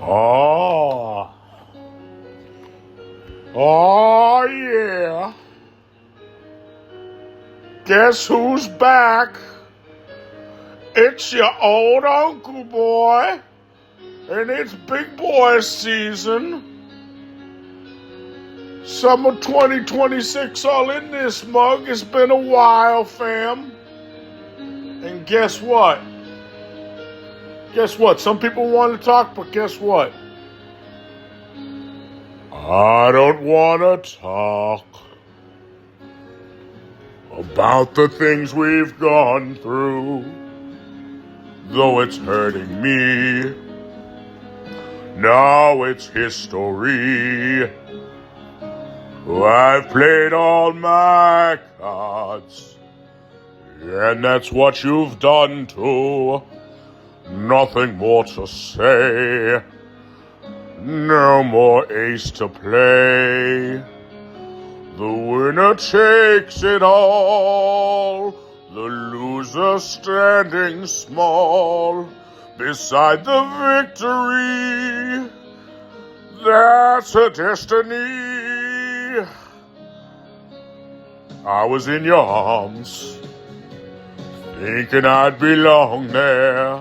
Oh. Oh, yeah. Guess who's back? It's your old Uncleboi, and it's big boy season. Summer 2026 all in this mug. It's been a while, fam. And guess what? Some people want to talk, but guess what? I don't want to talk about the things we've gone through, though it's hurting me. Now it's history. I've played all my cards, and that's what you've done too. Nothing more to say. No more ace to play. The winner takes it all. The loser standing small beside the victory. That's a destiny. I was in your arms, thinking I'd belong there.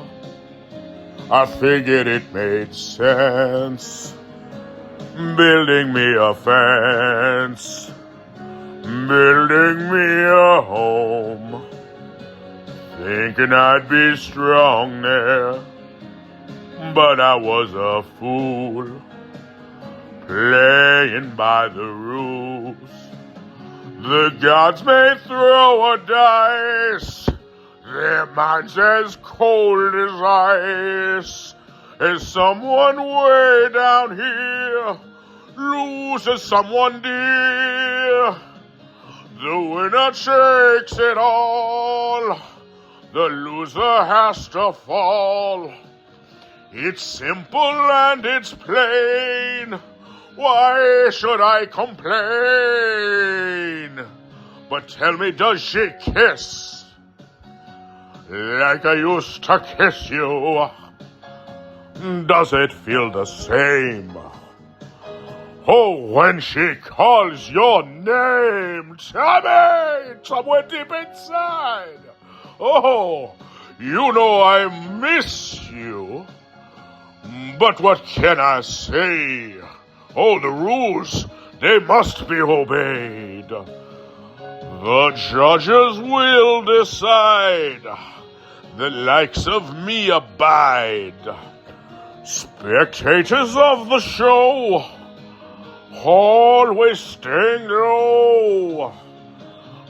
I figured it made sense, building me a fence, building me a home, thinking I'd be strong there, but I was a fool, playing by the rules. The gods may throw a dice, their minds as cold as ice, as someone way down here loses someone dear. The winner takes it all, the loser has to fall. It's simple and it's plain, why should I complain? But tell me, does she kiss like I used to kiss you? Does it feel the same? Oh, when she calls your name, tell me, somewhere deep inside. Oh, you know I miss you, but what can I say? Oh, the rules, they must be obeyed. The judges will decide. The likes of me abide. Spectators of the show, always staying low.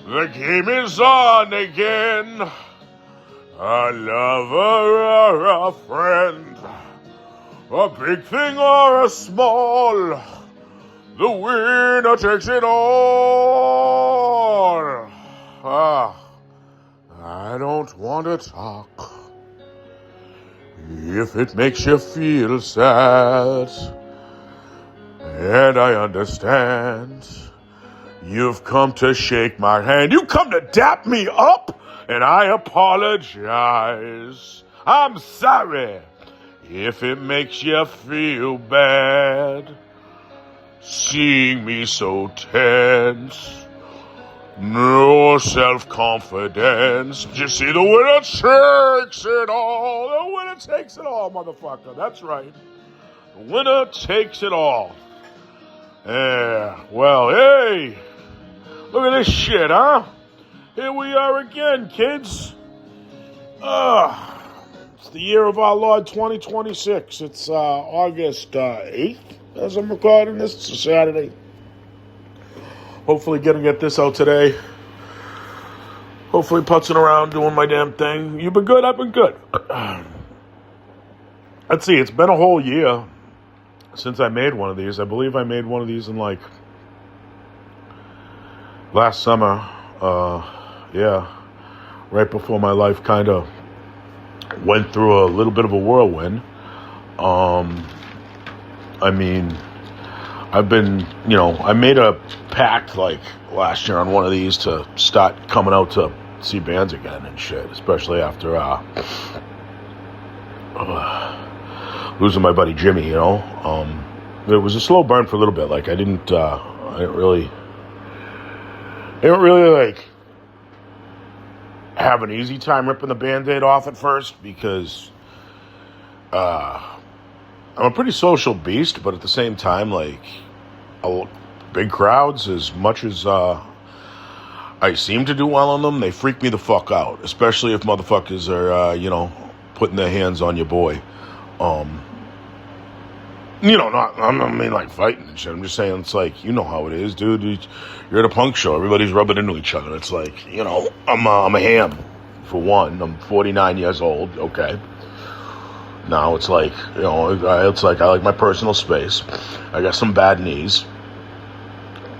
The game is on again. A lover or a friend, a big thing or a small, the winner takes it all. I don't want to talk if it makes you feel sad, and I understand. You've come to shake my hand. You come to dap me up, and I apologize. I'm sorry if it makes you feel bad, seeing me so tense. No self-confidence. You see, the winner takes it all. The winner takes it all, motherfucker. That's right. The winner takes it all. Yeah, well, hey, look at this shit, huh? Here we are again, kids. It's the year of our Lord 2026. It's August 8th, as I'm recording this. It's a Saturday. Hopefully gonna get this out today. Hopefully putzing around doing my damn thing. You've been good? I've been good. Let's see, it's been a whole year since I made one of these. I believe I made one of these in like last summer. Right before my life kind of went through a little bit of a whirlwind. I've been, I made a pact like last year on one of these to start coming out to see bands again and shit, especially after losing my buddy Jimmy, you know. It was a slow burn for a little bit. Like, I didn't really like have an easy time ripping the Band-Aid off at first, because I'm a pretty social beast, but at the same time, like, big crowds, as much as I seem to do well on them, they freak me the fuck out, especially if motherfuckers are, putting their hands on your boy. I mean, like, fighting and shit. I'm just saying, it's like, you know how it is, dude. You're at a punk show. Everybody's rubbing into each other. It's like, I'm a ham, for one. I'm 49 years old, okay. Now it's like, I like my personal space. I got some bad knees.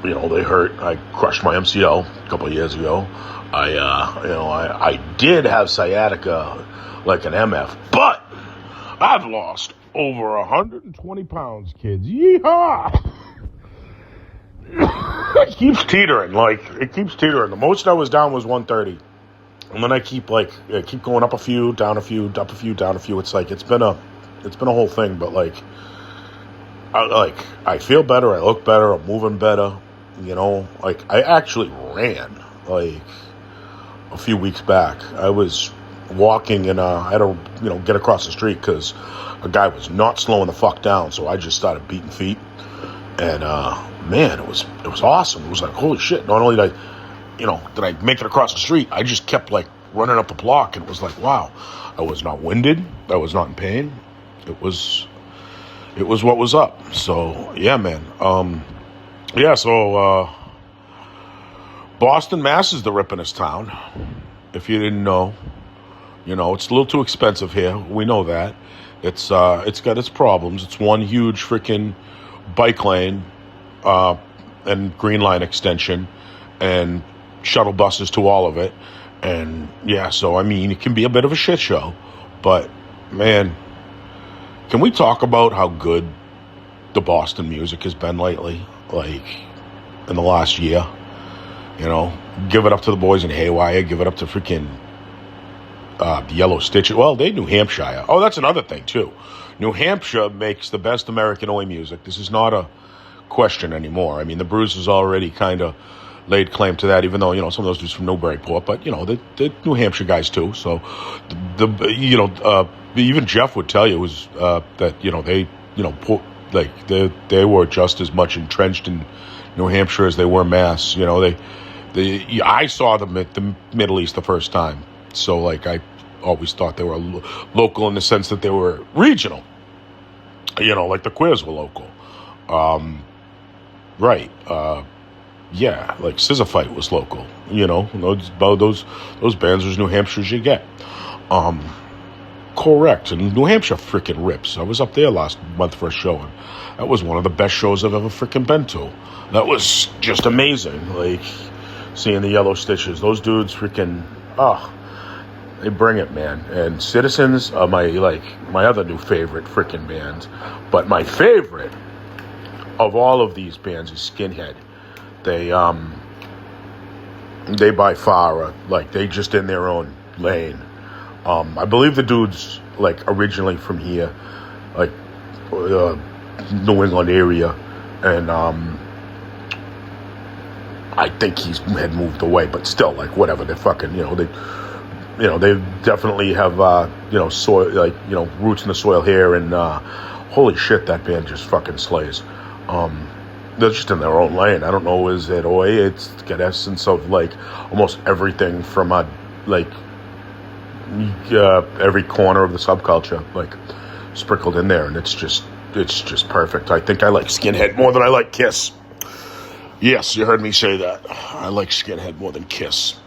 They hurt. I crushed my MCL a couple of years ago. I did have sciatica, like an MF, but I've lost over 120 pounds, kids. Yeehaw! It keeps teetering. The most I was down was 130. And then I keep going up a few, down a few, up a few, down a few. It's like, it's been a whole thing, but I feel better, I look better, I'm moving better. I actually ran, a few weeks back. I was walking and I had to, get across the street because a guy was not slowing the fuck down. So I just started beating feet, and man, it was awesome. It was like, holy shit! Not only did I make it across the street, I just kept running up the block, and it was like, wow. I was not winded. I was not in pain. It was what was up. So yeah, man. So Boston, Mass is the rippinest town. If you didn't know, it's a little too expensive here. We know that. It's got its problems. It's one huge freaking bike lane, and green line extension, and shuttle buses to all of it. And yeah, so I mean, it can be a bit of a shit show, but man, can we talk about how good the Boston music has been lately? In the last year, give it up to the boys in Haywire, give it up to freaking the Yellow Stitches. Well, they New Hampshire. Oh, that's another thing too. New Hampshire makes the best American Oi music. This is not a question anymore. I mean, the Bruisers already kind of laid claim to that, even though some of those dudes from Newburyport, but they're New Hampshire guys too. So even Jeff would tell you was that they were just as much entrenched in New Hampshire as they were Mass. I saw them at the Middle East the first time, so I always thought they were local in the sense that they were regional. Like the Queers were local, right? Yeah, like Scissor Fight was local. Those bands was New Hampshire as you get. Correct, and New Hampshire freaking rips. I was up there last month for a show, and that was one of the best shows I've ever freaking been to. That was just amazing, seeing the Yellow Stitches. Those dudes freaking, they bring it, man. And Citizens are my other new favorite freaking band. But my favorite of all of these bands is Skinhead. They by far are, they just in their own lane. I believe the dude's originally from here, New England area, and I think he's had moved away, but still, whatever. They're fucking, they definitely have soil, roots in the soil here, and holy shit, that band just fucking slays. They're just in their own lane. I don't know, is it Oi? It's got essence of almost everything from every corner of the subculture sprinkled in there, and it's just perfect. I think I like Skinhead more than I like Kiss. Yes, you heard me say that. I like Skinhead more than Kiss.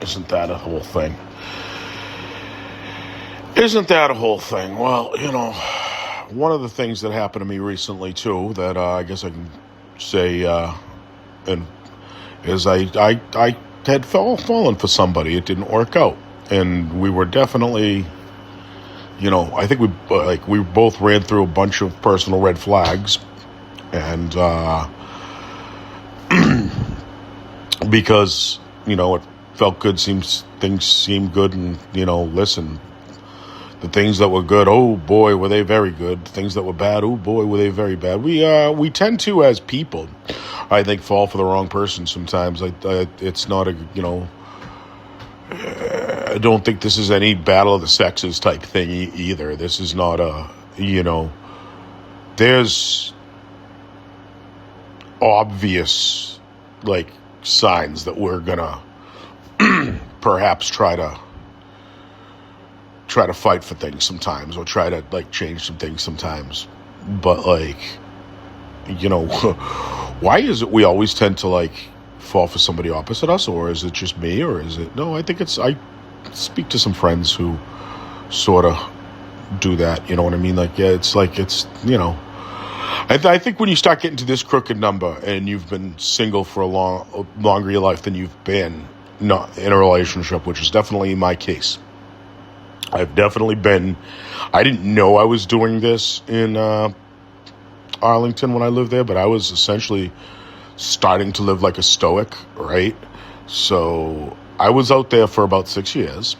Isn't that a whole thing? Well, one of the things that happened to me recently too, that I guess I can say, is I had fallen for somebody. It didn't work out. And we were definitely, I think we both ran through a bunch of personal red flags, and because it felt good, things seemed good, and listen, The things that were good, oh boy, were they very good. The things that were bad, oh boy, were they very bad. We tend to, as people, I think, fall for the wrong person sometimes. It's not a, I don't think this is any battle of the sexes type thing either. This is not a, there's obvious, like, signs that we're gonna perhaps try to fight for things sometimes, or try to, like, change some things sometimes. But, like, why is it we always tend to, like, fall for somebody opposite us? Or is it just me? Or is it, no, I think I speak to some friends who sort of do that, you know what I mean? Like, yeah, it's like, it's, I think when you start getting to this crooked number, and you've been single for a longer your life than you've been not in a relationship, which is definitely my case. I've definitely been, I didn't know I was doing this in Arlington when I lived there, but I was essentially starting to live like a stoic, right? So I was out there for about 6 years.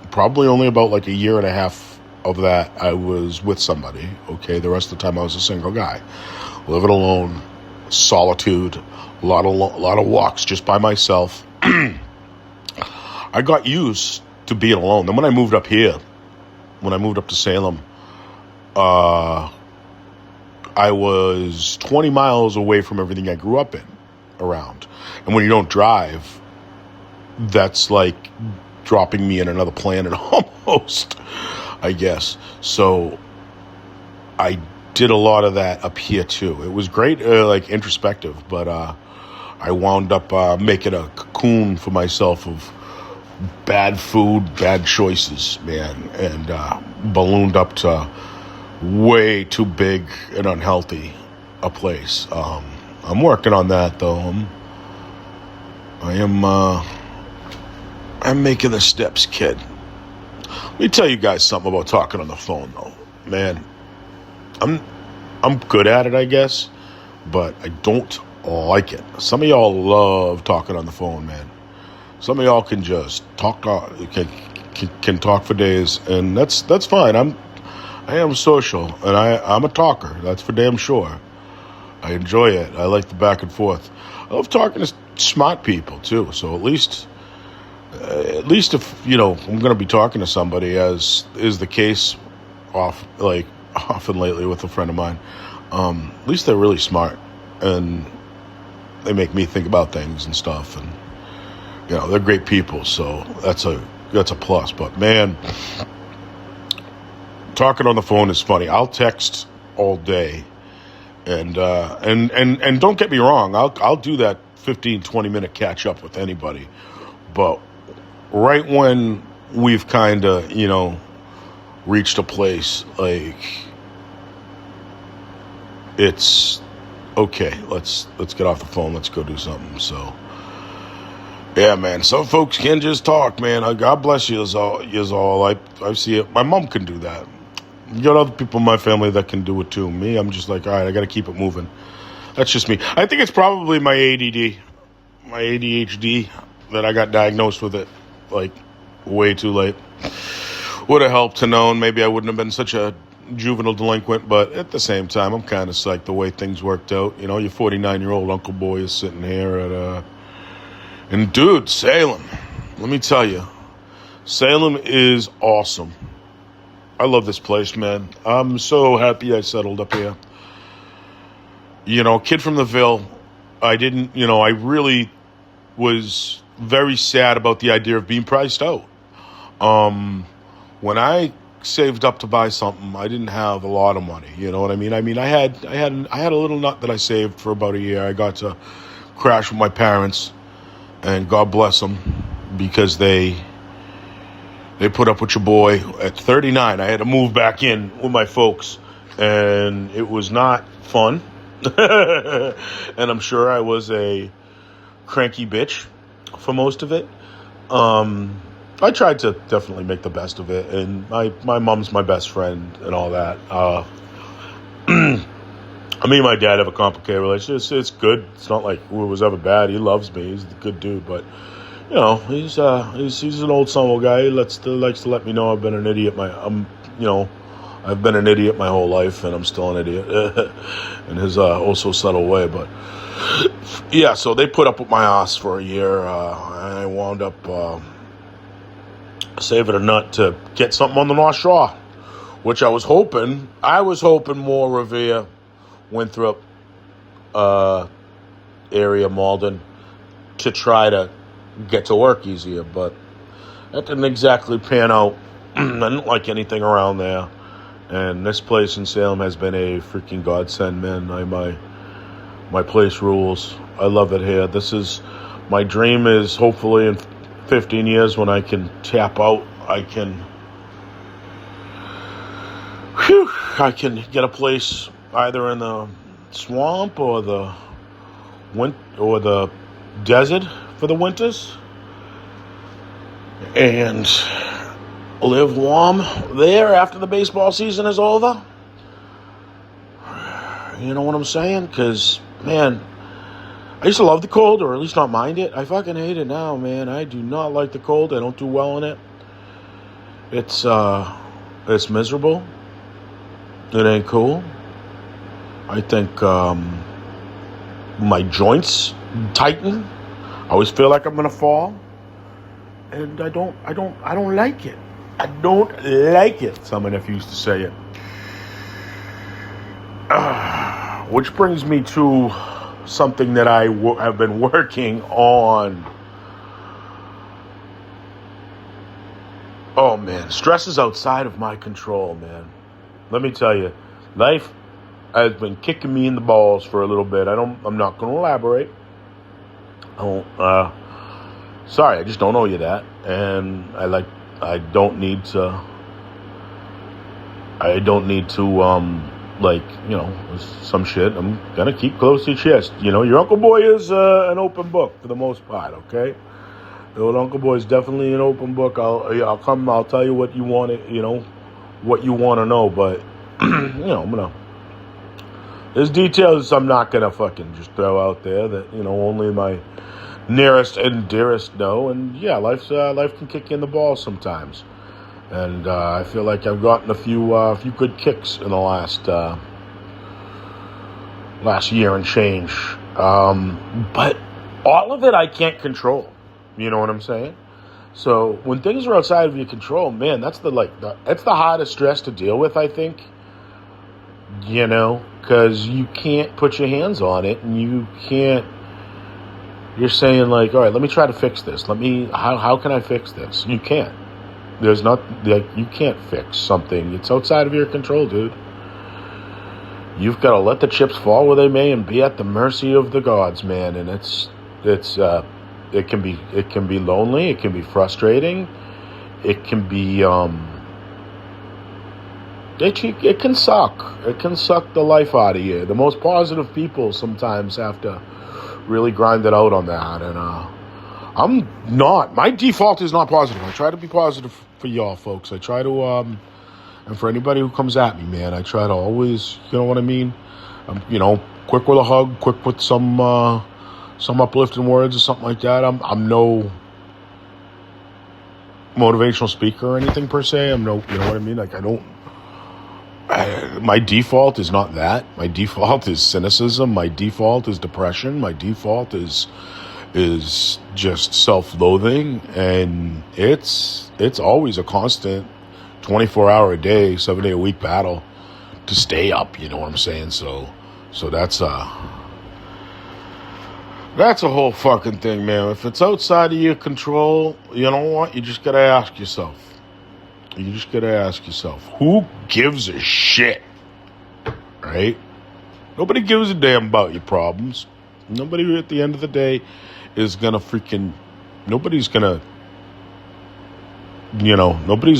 Probably only about like a year and a half of that I was with somebody, okay? The rest of the time I was a single guy. Living alone, solitude, a lot of walks just by myself. I got used to being alone. Then when I moved up here, when I moved up to Salem, I was 20 miles away from everything I grew up in around. And when you don't drive, that's like dropping me in another planet almost, I guess. So I did a lot of that up here too. It was great, like introspective, but I wound up making a cocoon for myself of bad food, bad choices, man, and ballooned up to way too big and unhealthy a place. I'm working on that though. I'm making the steps, kid. Let me tell you guys something about talking on the phone though, man. I'm good at it, I guess, but I don't like it. Some of y'all love talking on the phone, man. Some of y'all can just talk, can talk for days, and that's fine. I am social, and I'm a talker. That's for damn sure. I enjoy it. I like the back and forth. I love talking to smart people too. So at least if I'm going to be talking to somebody, as is the case often lately with a friend of mine, at least they're really smart and they make me think about things and stuff, and they're great people, so that's a plus. But man, talking on the phone is funny. I'll text all day, and don't get me wrong, I'll do that 15-20 minute catch up with anybody, but right when we've kind of reached a place like it's okay, let's get off the phone, let's go do something. So yeah, man, some folks can just talk, man. God bless you is all. I see it. My mom can do that. You got other people in my family that can do it too. Me, I'm just like, all right, I got to keep it moving. That's just me. I think it's probably my ADD, my ADHD, that I got diagnosed with it like way too late. Would have helped to know. Maybe I wouldn't have been such a juvenile delinquent, but at the same time, I'm kind of psyched the way things worked out. Your 49-year-old Uncleboi is sitting here at and dude, Salem, let me tell you, Salem is awesome. I love this place, man. I'm so happy I settled up here. Kid from the Ville, I really was very sad about the idea of being priced out. When I saved up to buy something, I didn't have a lot of money. You know what I mean? I had a little nut that I saved for about a year. I got to crash with my parents, and God bless them, because they put up with your boy. At 39, I had to move back in with my folks, and it was not fun. And I'm sure I was a cranky bitch for most of it. I tried to definitely make the best of it, and my mom's my best friend and all that. Me and my dad have a complicated relationship. It's good. It's not like it was ever bad. He loves me. He's a good dude. But, he's an old Summer guy. He likes to let me know I've been an idiot. I've been an idiot my whole life, and I'm still an idiot in his oh so subtle way. But yeah, so they put up with my ass for a year, and I wound up saving a nut to get something on the North Shore, which I was hoping more Revere, Winthrop area, Malden, to try to get to work easier, but that didn't exactly pan out. I didn't like anything around there, and this place in Salem has been a freaking godsend, man. My place rules. I love it here. My dream is hopefully in 15 years when I can tap out, I can get a place either in the swamp or the desert for the winters and live warm there after the baseball season is over. You know what I'm saying? Because, man, I used to love the cold, or at least not mind it. I fucking hate it now, man. I do not like the cold. I don't do well in it. It's miserable. It ain't cool. I think my joints tighten. I always feel like I'm gonna fall, and I don't like it. I don't like it. Some nephew used to say it. Which brings me to something that I have been working on. Oh man, stress is outside of my control, man. Let me tell you, life has been kicking me in the balls for a little bit. I'm not going to elaborate. Sorry, I just don't owe you that, and I don't need to some shit. I'm gonna keep close to your chest. Your Uncleboi is an open book for the most part. Okay, the old Uncleboi is definitely an open book. I'll tell you what you want to, what you want to know. But there's details I'm not gonna fucking just throw out there that only my nearest and dearest know. And yeah, life can kick you in the balls sometimes. And I feel like I've gotten a few good kicks in the last year and change. But all of it I can't control. You know what I'm saying? So when things are outside of your control, man, that's the hardest stress to deal with, I think. Because you can't put your hands on it, and you can't. You're saying like, all right, let me try to fix this. How can I fix this? You can't. There's not, you can't fix something. It's outside of your control, dude. You've got to let the chips fall where they may and be at the mercy of the gods, man. And it can be lonely. It can be frustrating. It can be, it can suck. It can suck the life out of you. The most positive people sometimes have to really grind it out on that. And, my default is not positive. I try to be positive for y'all folks. I try to, and for anybody who comes at me, man, I try to always, you know what I mean? Quick with a hug, quick with some uplifting words or something like that. I'm no motivational speaker or anything per se. I'm no, you know what I mean? Like my default is not that. My default is cynicism. My default is depression. My default is just self-loathing, and it's always a constant 24-hour a day, 7-day-a-week battle to stay up, you know what I'm saying? So that's a whole fucking thing, man. If it's outside of your control, you know what? You just gotta ask yourself. Who gives a shit? Right? Nobody gives a damn about your problems. Nobody at the end of the day is gonna nobody's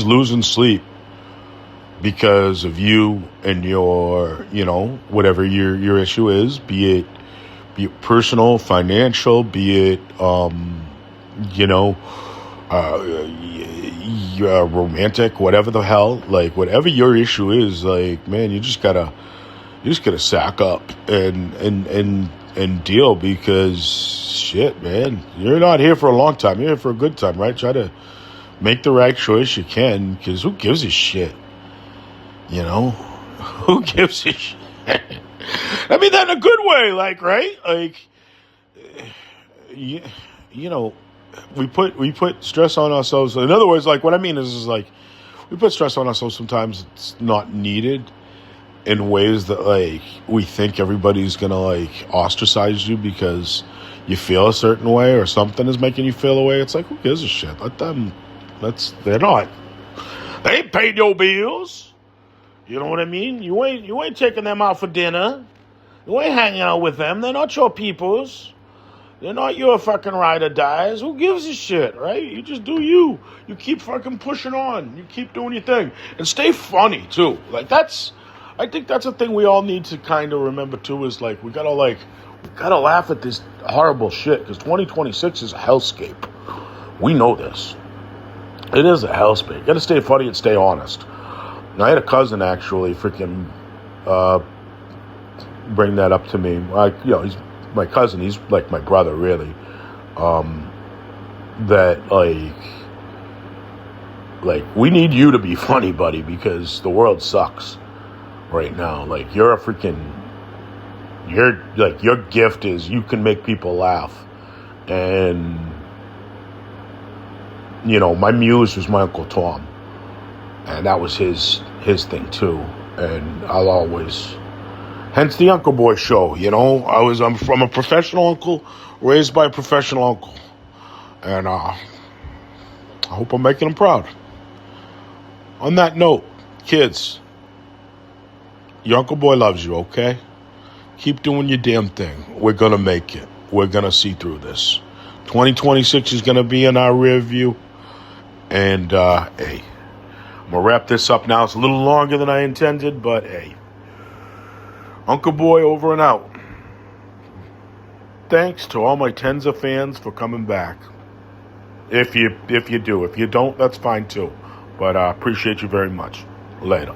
losing sleep because of you and your, whatever your issue is, be it personal, financial, be it, romantic, whatever the hell, like whatever your issue is, like, man, you just gotta sack up and and deal, because shit, man, you're not here for a long time. You're here for a good time, right? Try to make the right choice you can, because who gives a shit? You know, who gives a shit? I mean that in a good way, like, right? Like, you know, we put stress on ourselves. In other words, like, what I mean is like, we put stress on ourselves sometimes it's not needed, in ways that, like, we think everybody's gonna, like, ostracize you because you feel a certain way or something is making you feel a way. It's like, who gives a shit? Let them. They ain't paid your bills. You know what I mean? You ain't taking them out for dinner. You ain't hanging out with them. They're not your peoples. They're not your fucking ride or dies. Who gives a shit, right? You just do you. You keep fucking pushing on. You keep doing your thing. And stay funny, too. Like, I think that's a thing we all need to kind of remember, too, is, like, we gotta laugh at this horrible shit, because 2026 is a hellscape. We know this. It is a hellscape. You gotta stay funny and stay honest. Now, I had a cousin, actually, freaking, bring that up to me. Like, you know, he's my cousin. He's like my brother, really. That, like, we need you to be funny, buddy, because the world sucks right now. Like, your gift is you can make people laugh. And, you know, my muse was my Uncle Tom. And that was his thing, too. And I'll always... Hence the Uncleboi Show, you know. I'm from a professional uncle, raised by a professional uncle. And I hope I'm making him proud. On that note, kids, your Uncleboi loves you, okay? Keep doing your damn thing. We're going to make it. We're going to see through this. 2026 is going to be in our rear view. And, hey, I'm going to wrap this up now. It's a little longer than I intended, but, hey. Uncleboi over and out. Thanks to all my tens of fans for coming back. If you do. If you don't, that's fine too. But I appreciate you very much. Later.